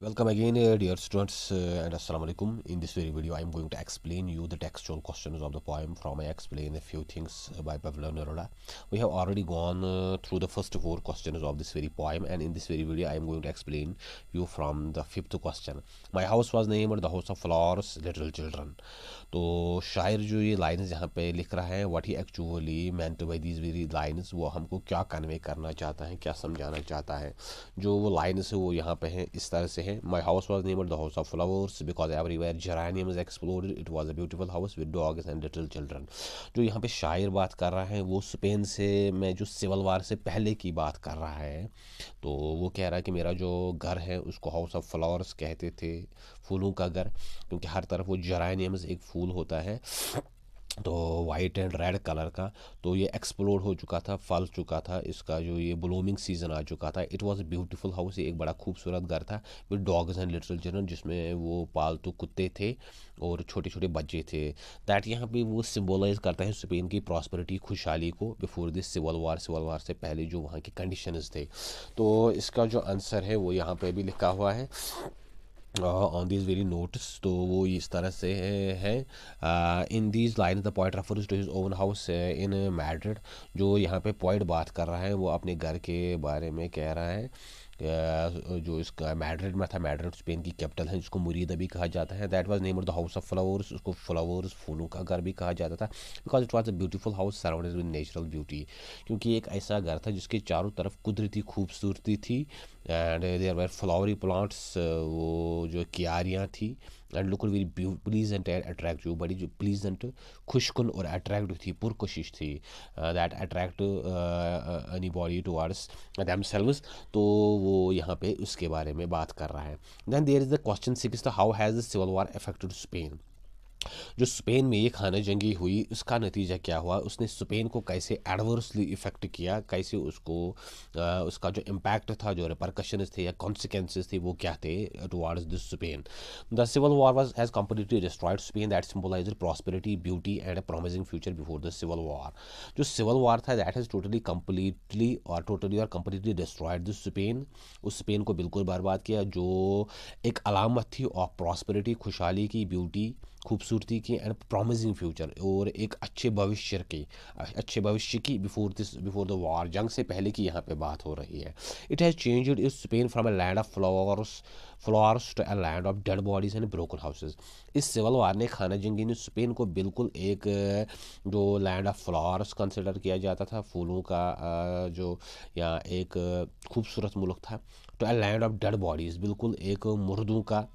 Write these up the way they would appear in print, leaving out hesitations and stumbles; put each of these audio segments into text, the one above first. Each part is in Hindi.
Welcome again, dear students, and assalamu alaikum. In this very video, I am going to explain you the textual questions of the poem from I explain a few things by Pavlo Neruda. We have already gone through the first four questions of this very poem, and in this very video, I am going to explain you from the fifth question. My house was named the house of flowers, little children. तो शायर जो ये लाइन्स यहाँ पे लिख रहा है, what he actually meant by these very lines, वो हमको क्या कन्वे करना चाहता है, क्या समझाना चाहता है। जो वो लाइन्स है वो यहाँ पे है, इस तरह से है। My house was named the house of flowers because everywhere geraniums exploded, it was a beautiful house with dogs and little children. जो यहाँ पे शायर बात कर रहा है वो स्पेन से में जो सिविल वार से पहले की बात कर रहा है। तो वो कह रहा है कि मेरा जो घर है उसको हाउस ऑफ फ्लावर्स कहते थे, फूलों का घर, क्योंकि हर तरफ वो जेरानियम्स एक फूल होता है, तो वाइट एंड रेड कलर का। तो ये एक्सप्लोर हो चुका था, फल चुका था, इसका जो ये ब्लूमिंग सीजन आ चुका था। It was a beautiful house, ये एक बड़ा खूबसूरत घर था with dogs and little children, जिसमें वो पालतू कुत्ते थे और छोटे छोटे बच्चे थे। दैट यहाँ पे वो सिम्बोलाइज करता है स्पेन की प्रॉस्पेरिटी, खुशहाली को बिफोर दिस सिविल वार से पहले जो वहाँ के कंडीशंस थे। तो इसका जो आंसर है वो यहाँ पे भी लिखा हुआ है ऑन दीज वेरी नोट्स। तो वो इस तरह से है, in these line the point refers to his own house in Madrid. जो यहाँ पे पॉइंट बात कर रहा है वो अपने घर के बारे में कह रहा है। जो इसका मैड्रिड में था, मैड्रिड स्पेन की कैपिटल है, जिसको मुरीदा भी कहा जाता है। That was named the house of flowers, उसको फ्लावर्स फूलों का घर भी कहा जाता था, because it was a beautiful house surrounded with natural beauty, क्योंकि एक ऐसा घर था जिसके चारों तरफ कुदरती खूबसूरती थी। And there were flowery plants, वो जो क्यारियाँ थी, and look very pleasant and attractive, बड़ी जो प्लीजेंट, खुशकुन और अट्रैक्टिव थी, पुरकशिश थी, that attract anybody towards themselves. तो वो यहाँ पे उसके बारे में बात कर रहा है। Then there is the question 6, how has the civil war affected Spain. जो स्पेन में ये खाना जंगी हुई उसका नतीजा क्या हुआ, उसने स्पेन को कैसे एडवर्सली इफ़ेक्ट किया, कैसे उसको उसका जो इम्पैक्ट था, जो रिपरकशंस थे या कॉन्सिक्वेंसेस थे, वो क्या थे towards this Spain. The civil war was has completely destroyed Spain, that symbolised prosperity, beauty and a promising future before the civil war. जो सिविल वॉर था दैट हैज़ टोटली और कंप्लीटली डिस्ट्रॉयड दिस स्पेन, उस स्पेन को बिल्कुल बर्बाद किया, जो एक अलामत थी ऑफ प्रॉस्पेरिटी, खुशहाली की, ब्यूटी, खूबसूरती की, एंड प्रॉमिसिंग फ्यूचर, और एक अच्छे भविष्य की बिफोर द वॉर, जंग से पहले की यहाँ पे बात हो रही है। It has changed its Spain from a land of flowers to a land of dead bodies and broken houses. इस सिविल वार ने, खाना जंगी ने स्पेन को बिल्कुल एक जो लैंड ऑफ फ्लावर्स कंसिडर किया जाता था, फूलों का जो, या एक खूबसूरत मुल्क था, to a land of dead bodies, बिल्कुल एक मुर्दों का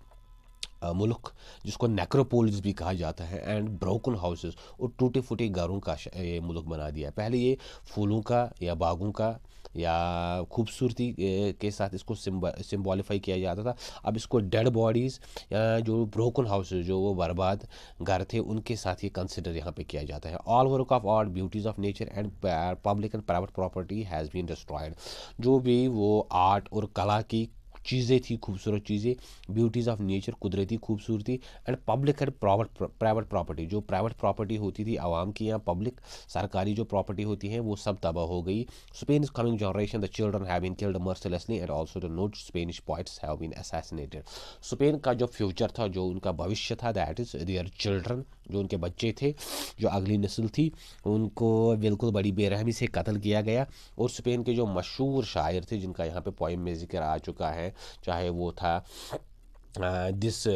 मुल्क, जिसको नेक्रोपोलिस भी कहा जाता है, एंड ब्रोकन हाउसेस, और टूटे फूटे घरों का ये मुल्क बना दिया है। पहले ये फूलों का या बागों का या खूबसूरती के साथ इसको सिम्बॉलीफाई किया जाता था, अब इसको डेड बॉडीज़ या जो ब्रोकन हाउसेस, जो वो बर्बाद घर थे, उनके साथ ये कंसिडर यहाँ पे किया जाता है। All work of art, beauties of nature and public and private property has been destroyed. जो भी वो आर्ट और कला की चीज़ें थी, खूबसूरत चीज़ें, ब्यूटीज़ ऑफ नेचर, कुदरती खूबसूरती, and public and private property, जो प्राइवेट प्रॉपर्टी होती थी आवाम की, या पब्लिक सरकारी जो प्रॉपर्टी होती है, वो सब तबाह हो गई। Spain is coming generation, the children have been killed mercilessly and also the note Spanish points have been assassinated. Spain का जो फ्यूचर था, जो उनका भविष्य था, दैट इज़ देयर चिल्ड्रन, जो उनके बच्चे थे, जो अगली नस्ल थी, उनको बिल्कुल बड़ी बेरहमी से कत्ल किया गया। और स्पेन के जो मशहूर शायर थे, जिनका यहाँ पे पोइम में जिक्र आ चुका है, चाहे वो था दिस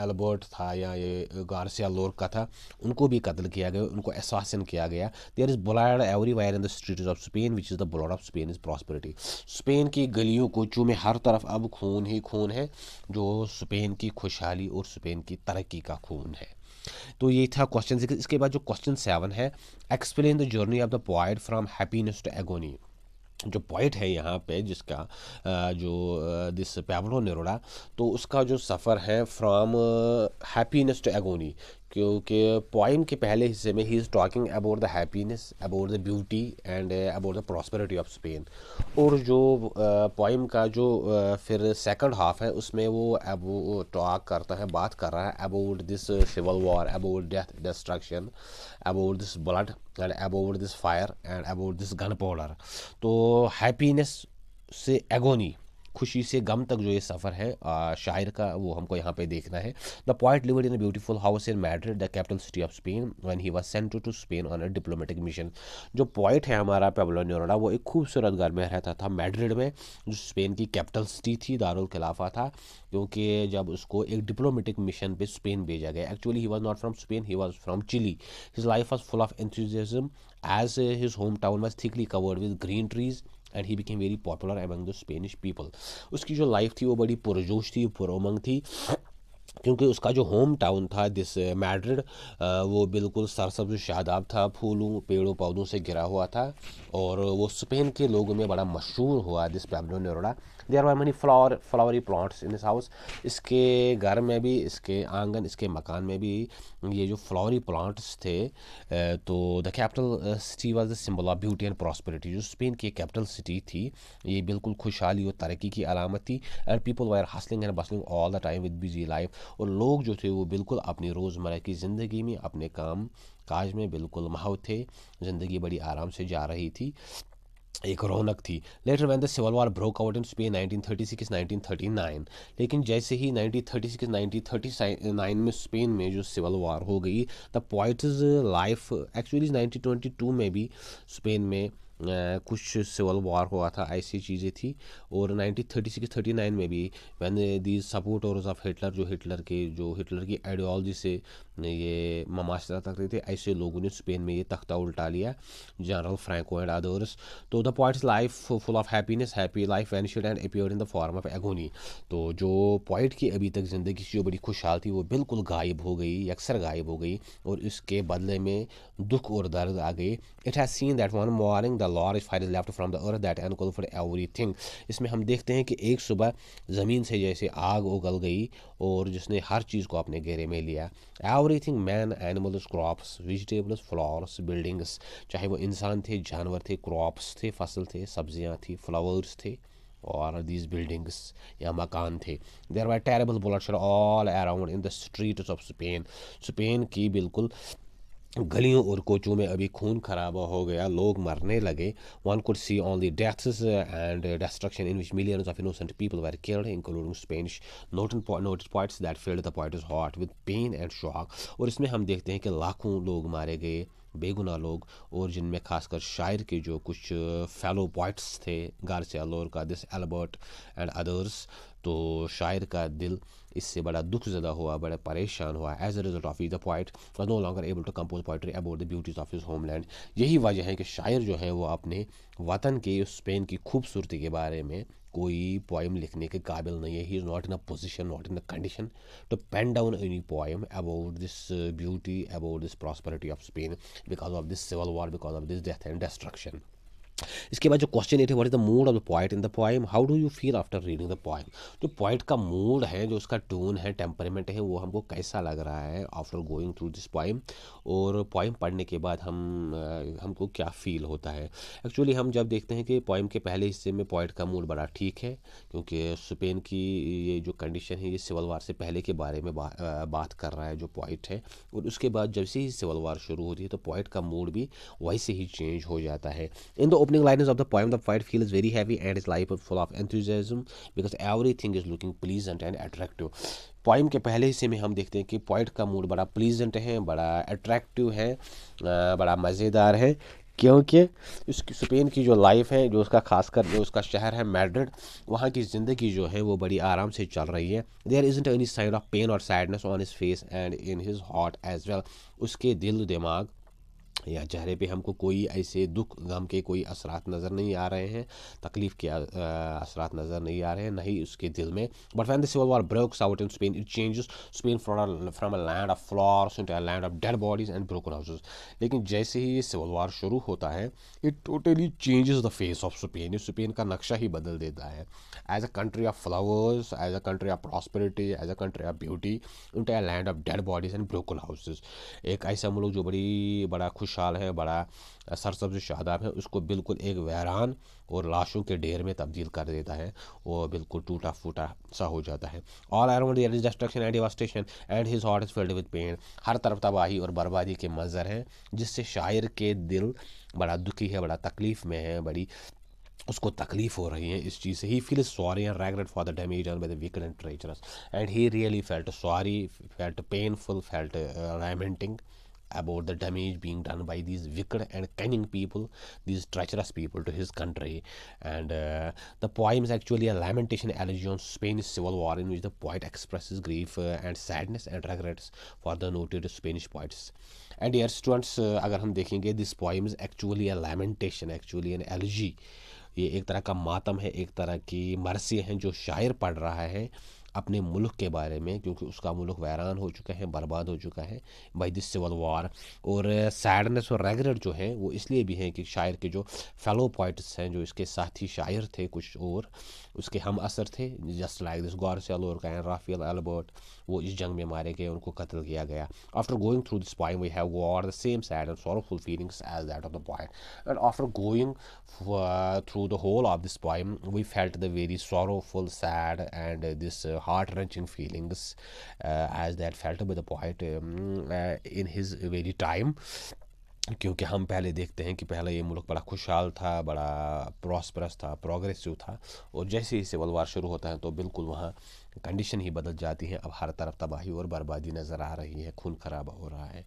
एल्बर्ट था, या ये गार्सिया लोरका था, उनको भी कत्ल किया गया, उनको असैसिन किया गया। There is blood everywhere in the streets of Spain which is the blood of Spain is prosperity. Spain की गलियों कोचों में हर तरफ अब खून ही खून है, जो स्पेन की खुशहाली और स्पेन की तरक्की का खून है। तो ये था क्वेश्चन 6। इसके बाद जो क्वेश्चन 7 है, explain the journey of the point from happiness to agony. जो पॉइंट है यहाँ पे, जिसका जो दिस पैब्लो नेरुडा, तो उसका जो सफ़र है फ्रॉम हैप्पीनेस टू एगोनी, क्योंकि पोइम के पहले हिस्से में he is talking about the happiness, about the beauty and about the prosperity of Spain. और जो पोइम का जो फिर सेकंड हाफ है, उसमें वो अब वो टॉक करता है, बात कर रहा है about this civil war, about death, destruction, about this blood and about this fire and about this gunpowder. तो हैप्पीनेस से एगोनी, खुशी से गम तक जो ये सफ़र है शायर का, वो हमको यहाँ पे देखना है। The poet lived in a beautiful house in Madrid, the capital city of Spain, when he was sent to Spain on a diplomatic mission. जो पोइट है हमारा पाब्लो नेरुदा, वो एक खूबसूरत घर में रहता था मैड्रिड में, जो स्पेन की कैपिटल सिटी थी, दारुल खिलाफा था, क्योंकि जब उसको एक डिप्लोमेटिक मिशन पे स्पेन भेजा गया। Actually he was not from Spain, he was from Chile. His life was full of enthusiasm as his hometown was thickly covered with green trees and he became very popular among the Spanish people। उसकी जो लाइफ थी वो बड़ी पुरजोश थी, पुरउमंग थी, क्योंकि उसका जो होम टाउन था दिस मैड्रिड, वो बिल्कुल सरसब्ज शादाब था, फूलों पेड़ों पौधों से घिरा हुआ था, और वो स्पेन के लोगों में बड़ा मशहूर हुआ this Pablo Neruda. There were many flowery plants in this house. इसके घर में भी, इसके आंगन, इसके मकान में भी ये जो फ्लावरी प्लांट्स थे। तो the capital city was the symbol of beauty and prosperity. जो स्पेन की कैपिटल सिटी थी, ये बिल्कुल खुशहाली और तरक्की की अलामत थी। And people were hustling and bustling all the time with busy life. और लोग जो थे वो बिल्कुल अपनी रोज़मर्रा की ज़िंदगी में, अपने काम काज में बिल्कुल महव थे। ज़िंदगी बड़ी आराम से जा रही थी, एक रौनक थी। Later when the civil war broke out in Spain 1936-1939। लेकिन जैसे ही 1936-1939 में स्पेन में जो सिविल वॉर हो गई, द पोइट्स लाइफ, एक्चुअली 1922 में भी स्पेन में कुछ सिविल वॉर हुआ था, ऐसी चीज़ें थी। और 1936-39 में भी when the supporters of Hitler, जो हिटलर की आइडियोलॉजी से ये ममाशरा तक रहे थे, ऐसे लोगों ने स्पेन में ये तख्ता उल्टा लिया, जनरल फ्रैंको एंड अदर्स। तो the poets life full of happiness, happy life vanished and appeared in the form of agony. तो जो पोइट की अभी तक ज़िंदगी की जो बड़ी खुशहाल थी, वो बिल्कुल गायब हो गई, अक्सर गायब हो गई, और इसके बदले में दुख और दर्द आ गए। It has seen that one morning the large fire is left from the earth that engulfed everything. इसमें हम देखते हैं कि एक सुबह ज़मीन से जैसे आग उगल गई, और जिसने हर चीज़ को अपने घेरे में लिया। Everything, man, animals, crops, vegetables, flowers, buildings, चाहे वो इंसान थे, जानवर थे, क्रॉप्स थे, फसल थे, सब्जियां थी, फ्लावर्स थे, और दीज बिल्डिंग्स या मकान थे। There were terrible bloodshed all around in the streets of Spain. Spain की बिल्कुल गलियों और कोचों में अभी खून खराबा हो गया, लोग मरने लगे। One could see only deaths and destruction in which millions of innocent people were killed, including Spanish notice poets that filled the poet's heart with pain and shock. और इसमें हम देखते हैं कि लाखों लोग मारे गए, बेगुनाह लोग, और जिनमें खासकर शायर के जो कुछ फेलो पोइट्स थे, Garcia Lorca, this Albert and others. तो शायर का दिल इससे बड़ा दुख ज़दा हुआ, बड़ा परेशान हुआ। As a result of the poet was no longer able to compose poetry about the beauties of his homeland. यही वजह है कि शायर जो है वो अपने वतन के, स्पेन की खूबसूरती के बारे में कोई पोइम लिखने के काबिल नहीं है। He is not in a position, not in a condition to pen down any poem about this beauty, about this prosperity of Spain, because of this civil war, because of this death and destruction. इसके बाद जो क्वेश्चन ये थे, what is the mood of the poet in the poem, how do you feel after reading the poem. जो पोइट का मूड है, जो उसका टोन है, टेम्परामेंट है, वो हमको कैसा लग रहा है after going through this poem, और पोइम पढ़ने के बाद हमको क्या फील होता है। एक्चुअली हम जब देखते हैं कि पोइम के पहले हिस्से में पोइट का मूड बड़ा ठीक है, क्योंकि स्पेन की ये जो कंडीशन है, ये सिविल वार से पहले के बारे में बात कर रहा है जो पोइट है। और उसके बाद जब से ही सिविल वार शुरू होती है, तो पोइट का मूड भी वैसे ही चेंज हो जाता है। In the opening lines of the poem, the poet feels very heavy and his life is full of enthusiasm because everything is looking pleasant and attractive। Poem के पहले हिस्से में हम देखते हैं कि पोइट का मूड बड़ा प्लीजेंट है, बड़ा अट्रैक्टिव है, बड़ा मज़ेदार है, क्योंकि उसकी स्पेन की जो लाइफ है, जो उसका खासकर जो उसका शहर है मैड्रिड, वहाँ की ज़िंदगी जो है वो बड़ी आराम से चल रही है। There isn't any sign of pain और sadness on his face and in his heart as well. उसके दिल दिमाग या चेहरे पे हमको कोई ऐसे दुख गम के कोई असरात नज़र नहीं आ रहे हैं, तकलीफ़ के असरात नज़र नहीं आ रहे हैं, नहीं उसके दिल में। But when the civil war breaks out in Spain, it changes Spain from a land of flowers into a land of dead bodies and broken houses. लेकिन जैसे ही ये सिविल वॉर शुरू होता है, it totally changes the face of Spain. Spain का नक्शा ही बदल देता है। As a country of flowers, as a country of prosperity, as a country of beauty, into a land of dead bodies and broken houses. एक ऐसा मुल्क जो बड़ा खुशहाल है, बड़ा सरसब्ज शादाब है, उसको बिल्कुल एक वीरान और लाशों के ढेर में तब्दील कर देता है, वो बिल्कुल टूटा फूटा सा हो जाता है। All around there is destruction and devastation and his heart is filled with pain. हर तरफ तबाही और बर्बादी के मंजर हैं, जिससे शायर के दिल बड़ा दुखी है, बड़ा तकलीफ़ में है, बड़ी उसको तकलीफ हो रही है इस चीज़ से. He feel sorry and regret for the damage done by the wicked and treacherous, and he really felt sorry, felt painful, felt lamenting about the damage being done by these wicked and cunning people, these treacherous people to his country. And the poem is actually a lamentation elegy on Spanish civil war, in which the poet expresses grief and sadness and regrets for the noted Spanish poets. And dear students, अगर हम देखेंगे, this poem is actually a lamentation, actually an elegy. ये एक तरह का मातम है, एक तरह की मरसी है जो शायर पढ़ रहा है अपने मुल्क के बारे में, क्योंकि उसका मुल्क वैरान हो चुका है, बर्बाद हो चुका है बाई दिस सिविल वार. और सैडनेस और रेगरेट जो है वो इसलिए भी है कि शायर के जो फेलो पोइट्स हैं, जो इसके साथी शायर थे, कुछ और उसके हम असर थे, just like this Garcia Lorca and Rafael Albert, वो इस जंग में मारे गए, उनको कत्ल किया गया. After going through this poem we have got the same sad and sorrowful feelings as that of the poet. And after going through the whole of this poem, we felt the very sorrowful, sad, and this heart-wrenching feelings as that felt by the poet in his very time. क्योंकि हम पहले देखते हैं कि पहले ये मुल्क बड़ा खुशहाल था, बड़ा प्रॉस्परस था, प्रोग्रेसिव था, और जैसे ही सिविल वार शुरू होता है तो बिल्कुल वहाँ कंडीशन ही बदल जाती है. अब हर तरफ तबाही और बर्बादी नज़र आ रही है, खून खराब हो रहा है.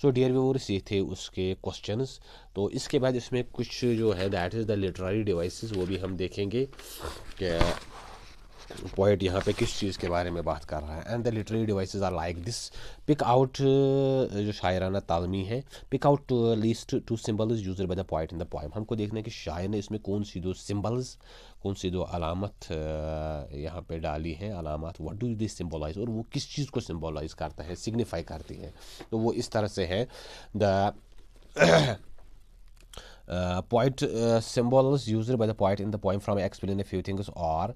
सो डियर व्यूअर्स, ये थे उसके क्वेश्चंस. तो इसके बाद इसमें कुछ जो है that is the literary devices, वो भी हम देखेंगे कि पोएट यहाँ पे किस चीज़ के बारे में बात कर रहा है. And the literary devices are like this. Pick out, जो शायराना तालमी है, pick out least two symbols used by the poet in the poem. हमको देखना है कि शायर ने इसमें कौन सी दो सिम्बल्स, कौन सी दो अलामत यहाँ पे डाली हैं, अलामत. व्हाट डू दिस सिम्बलाइज, और वो किस चीज़ को सिम्बलाइज करता है, सिग्निफाई करती है. तो वो इस तरह से है. The poet symbols used by the poet in the poem from explain a few things are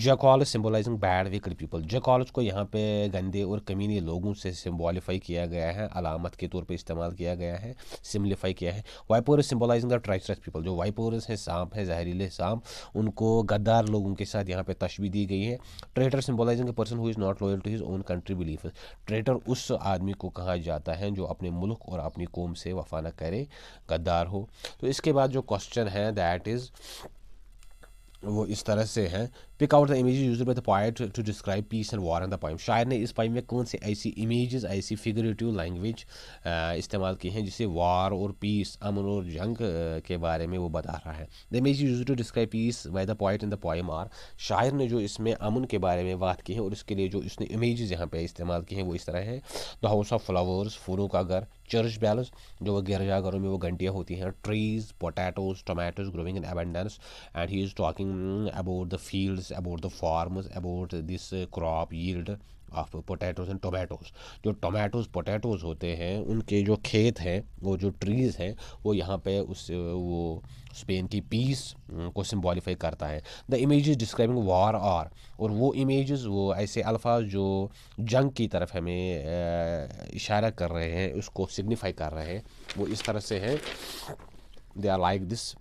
jackal symbolizing bad wicked people. jackals को यहाँ पे गंदे और कमीने लोगों से सिम्बॉलीफाई किया गया है, अलामत के तौर पे इस्तेमाल किया गया है, सिम्प्लीफाई किया है. वाइपोरस सिम्बलाइजिंग द ट्राइचरस पीपल, जो वाइपोरस हैं, सांप हैं, जहरीले सांप, उनको गद्दार लोगों के साथ यहाँ पे तशबीह दी गई है. Traitor symbolizing a person who is not loyal to his own country belief. Traitor उस आदमी को कहा जाता है जो अपने मुल्क और अपनी कौम से वफा न करे, गद्दार हो. तो इसके बाद जो क्वेश्चन है दैट इज़ वो इस तरह से है. Pick out the images used by the poet to describe peace and war in the poem. शायर ने इस पोएम में कौन सी ऐसी इमेजेस, ऐसी फिगरेटिव लैंग्वेज इस्तेमाल की हैं जिसे वार और पीस, अमन और जंग के बारे में वो बता रहा है. The image used to describe peace by the poet in the poem are. शायर ने जो इसमें अमन के बारे में बात की है और इसके लिए जो इसने इमेजेस यहाँ पे इस्तेमाल की हैं वो इस तरह है. द हाउस ऑफ फ्लावर्स, फूलों का घर. चर्च बेल्स, जो वो गिरजाघरों में वो घंटियाँ होती हैं. Trees, potatoes, tomatoes growing in abundance, and he is talking about the fields, about the farms, about this crop yield of potatoes and tomatoes. जो टोमेटोज पोटैटोज होते हैं, उनके जो खेत हैं, वो जो ट्रीज़ हैं, वो यहाँ पे उस वो स्पेन की पीस को सिम्बॉलीफाई करता है. The images describing war are, और वो इमेजेस, वो ऐसे अल्फाज जो जंग की तरफ हमें इशारा कर रहे हैं, उसको सिग्निफाई कर रहे हैं, वो इस तरह से हैं. They are like this.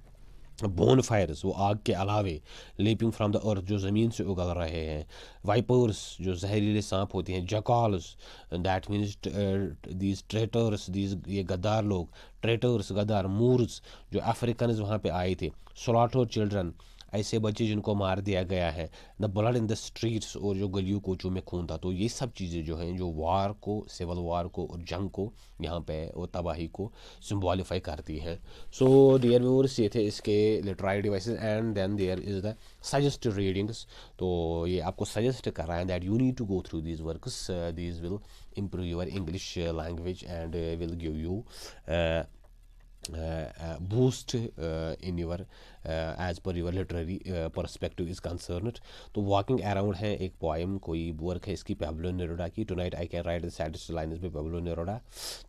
Bonfires, वो आग के अलावे, लीपिंग फ्राम द अर्थ, जो ज़मीन से उगल रहे हैं. वाइपर्स, जो जहरीले सांप होते हैं. Jackals, that means these traitors, these, ये गद्दार लोग, ट्रेटर्स, गद्दार. मूर्स, जो अफ्रीकन वहाँ पे आए थे. स्लॉटर चिल्ड्रन, ऐसे बच्चे जिनको मार दिया गया है. The blood in the streets, और जो गलियों कोचों में खून था. तो ये सब चीज़ें जो हैं, जो वार को, सिविल वार को और जंग को यहाँ पे वो तबाही को सिम्बॉलीफाई करती हैं. सो डियर व्यूअर्स, ये थे इसके literary devices. And then there is the suggested readings. तो ये आपको सजेस्ट कर रहा है that you need to go through these works. These will improve your English language and will give you boost in your as per your literary perspective is concerned. तो वॉकिंग अराउंड है एक पोएम, कोई वर्क है इसकी पैब्लो नेरुडा की. Tonight I can write the saddest lines by Pablo Neruda.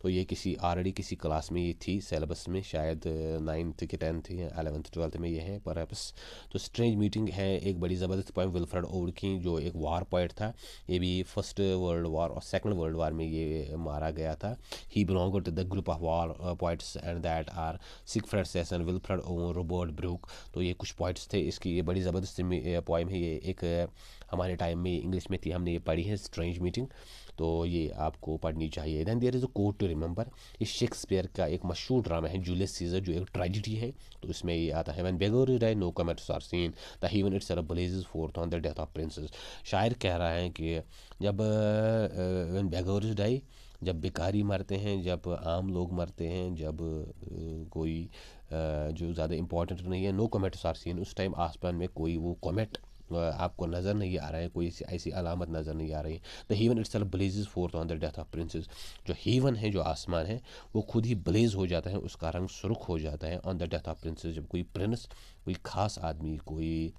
तो ये किसी ऑलरेडी किसी क्लास में ये थी, सिलेबस में, शायद 9th की 10th या 11th 12th में ये है परहैप्स. तो स्ट्रेंज मीटिंग है एक बड़ी ज़बरदस्त पोएम विल्फ्रेड ओड की, जो एक वार पोइट था. ये भी फर्स्ट वर्ल्ड वार और सेकंड वर्ल्ड वार में ये मारा गया था. He belong to the group of war poets and that are Siegfried Sassoon, Wilfred Owen, Robert Brooke, तो ये कुछ पॉइंट्स थे इसकी। ये बड़ी ज़बरदस्त पोएम है। ये एक हमारे टाइम में इंग्लिश में थी, हमने ये पढ़ी है, स्ट्रेंज मीटिंग, तो ये आपको पढ़नी चाहिए। Then there is a quote to remember. ये शेक्सपियर का एक मशहूर ड्रामा है जूलियस सीजर, जो एक ट्रेजिडी है। तो इसमें ये आता है, when beggars die no comets are seen, the heaven itself blazes forth on the death of princes. शायर कह रहा है कि जब व्हेन बेगर्स डाई, जब भिखारी मरते हैं, जब आम लोग मरते हैं, जब कोई जो ज़्यादा इंपॉर्टेंट नहीं है, नो कमेट्स आर सीन, उस टाइम आसमान में कोई वो कॉमेट आपको नज़र नहीं आ रहा है, कोई ऐसी अलामत नज़र नहीं आ रही है। The heaven itself blazes forth on the death of princes. जो हीवन है, जो आसमान है, वो खुद ही ब्लेज हो जाता है, उसका रंग सुर्ख हो जाता है on the death of princess, जब कोई प्रिंस, कोई ख़ास आदमी, कोई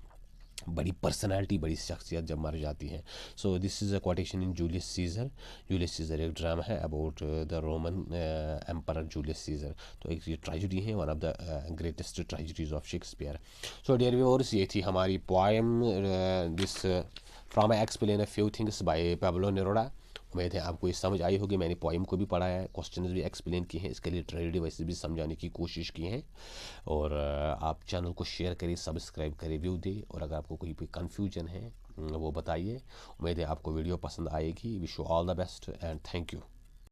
बड़ी पर्सनालिटी, बड़ी शख्सियत जब मर जाती है। So this is a quotation in Julius Caesar. Julius Caesar एक ड्रामा है about the Roman emperor Julius Caesar. तो एक ये ट्रेजिडी है, one of the greatest tragedies of Shakespeare. So dear viewers, ये थी हमारी poem this from I explain a few things by Pablo Neruda. उम्मीद है आपको ये समझ आई होगी। मैंने पोएम को भी पढ़ा है, क्वेश्चंस भी एक्सप्लेन किए हैं, इसके लिए ट्रेजिडी वैसे भी समझाने की कोशिश की है। और आप चैनल को शेयर करिए, सब्सक्राइब करिए, रिव्यू दें, और अगर आपको कोई भी कन्फ्यूजन है वो बताइए। उम्मीद है आपको वीडियो पसंद आएगी। Wish you all the best and thank you.